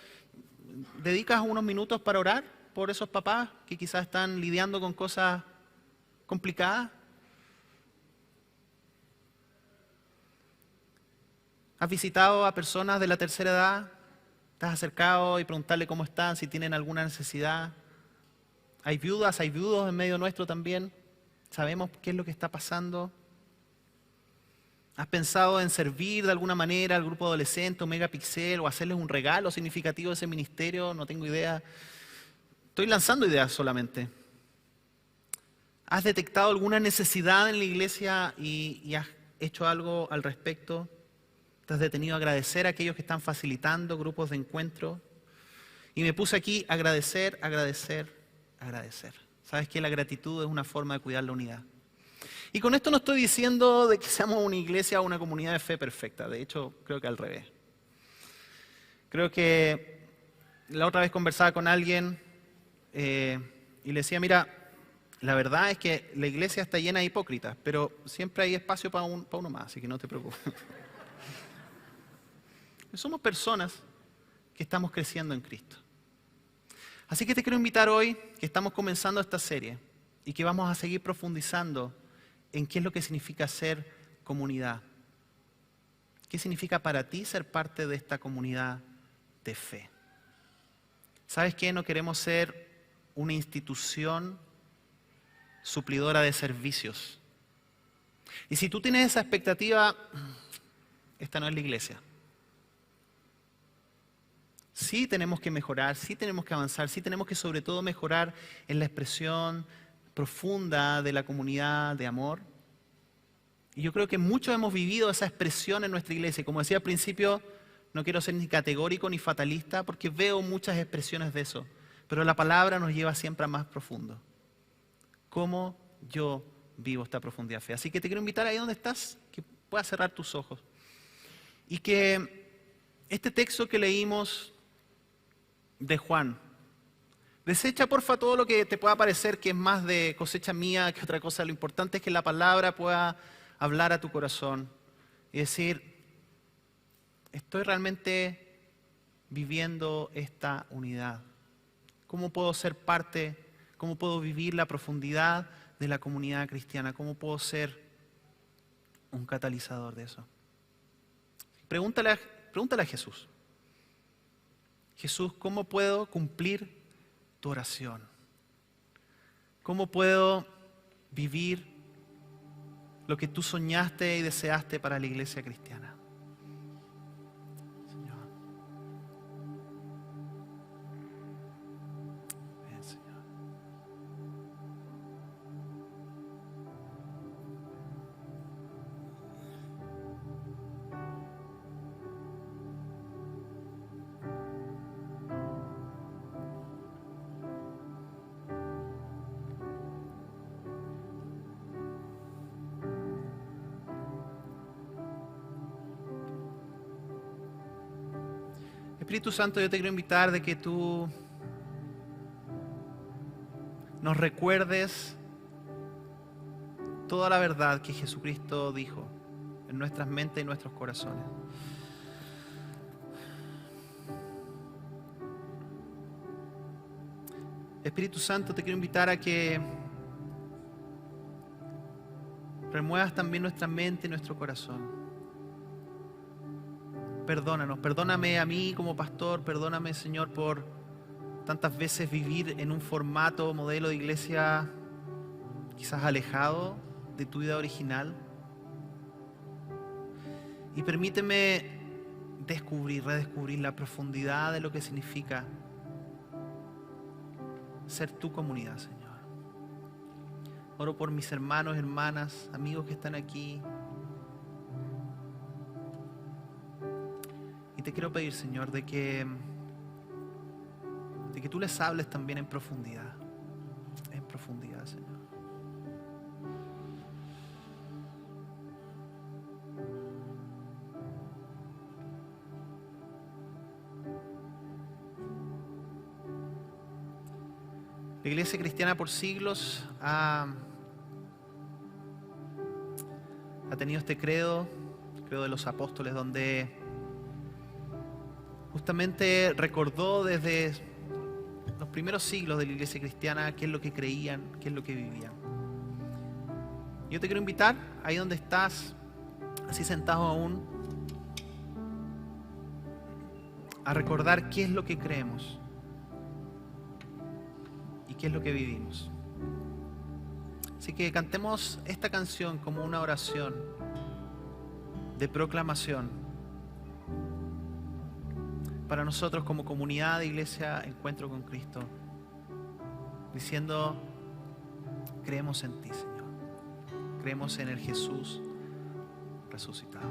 ¿Dedicas unos minutos para orar? por esos papás que quizás están lidiando con cosas complicadas? ¿Has visitado a personas de la tercera edad? ¿Te has acercado y preguntarle cómo están, si tienen alguna necesidad? Hay viudas, hay viudos en medio nuestro también. ¿Sabemos qué es lo que está pasando? ¿Has pensado en servir de alguna manera al grupo adolescente o Megapixel o hacerles un regalo significativo de ese ministerio? No tengo idea. Estoy lanzando ideas solamente. ¿Has detectado alguna necesidad en la iglesia y has hecho algo al respecto? ¿Te has detenido a agradecer a aquellos que están facilitando grupos de encuentro? Y me puse aquí agradecer, agradecer, agradecer. ¿Sabes qué? La gratitud es una forma de cuidar la unidad. Y con esto no estoy diciendo de que seamos una iglesia o una comunidad de fe perfecta. De hecho, creo que al revés. Creo que la otra vez conversaba con alguien y le decía, mira, la verdad es que la iglesia está llena de hipócritas, pero siempre hay espacio para uno más, así que no te preocupes. Somos personas que estamos creciendo en Cristo. Así que te quiero invitar hoy, que estamos comenzando esta serie y que vamos a seguir profundizando en qué es lo que significa ser comunidad. ¿Qué significa para ti ser parte de esta comunidad de fe? ¿Sabes qué? No queremos ser una institución suplidora de servicios. Y si tú tienes esa expectativa, esta no es la iglesia. Sí tenemos que mejorar, sí tenemos que avanzar, sí tenemos que sobre todo mejorar en la expresión profunda de la comunidad de amor. Y yo creo que muchos hemos vivido esa expresión en nuestra iglesia. Como decía al principio, no quiero ser ni categórico ni fatalista porque veo muchas expresiones de eso. Pero la palabra nos lleva siempre a más profundo. ¿Cómo yo vivo esta profundidad de fe? Así que te quiero invitar ahí donde estás, que puedas cerrar tus ojos. Y que este texto que leímos de Juan, desecha porfa todo lo que te pueda parecer que es más de cosecha mía que otra cosa. Lo importante es que la palabra pueda hablar a tu corazón y decir, ¿estoy realmente viviendo esta unidad? ¿Cómo puedo ser parte, cómo puedo vivir la profundidad de la comunidad cristiana? ¿Cómo puedo ser un catalizador de eso? Pregúntale a Jesús. Jesús, ¿cómo puedo cumplir tu oración? ¿Cómo puedo vivir lo que tú soñaste y deseaste para la iglesia cristiana? Señor. Ven, Señor. Espíritu Santo, yo te quiero invitar de que tú nos recuerdes toda la verdad que Jesucristo dijo en nuestras mentes y nuestros corazones. Espíritu Santo, te quiero invitar a que remuevas también nuestra mente y nuestro corazón. Perdónanos, perdóname a mí como pastor, perdóname, Señor, por tantas veces vivir en un formato, modelo de iglesia quizás alejado de tu vida original. Y permíteme redescubrir la profundidad de lo que significa ser tu comunidad, Señor. Oro por mis hermanos, hermanas, amigos que están aquí. Y te quiero pedir, Señor, de que tú les hables también en profundidad. En profundidad, Señor. La iglesia cristiana por siglos ha tenido este credo de los apóstoles, donde justamente recordó desde los primeros siglos de la iglesia cristiana, qué es lo que creían, qué es lo que vivían. Yo te quiero invitar, ahí donde estás, así sentado aún, a recordar qué es lo que creemos y qué es lo que vivimos. Así que cantemos esta canción como una oración de proclamación para nosotros como comunidad de Iglesia Encuentro con Cristo, diciendo: creemos en ti, Señor, creemos en el Jesús resucitado.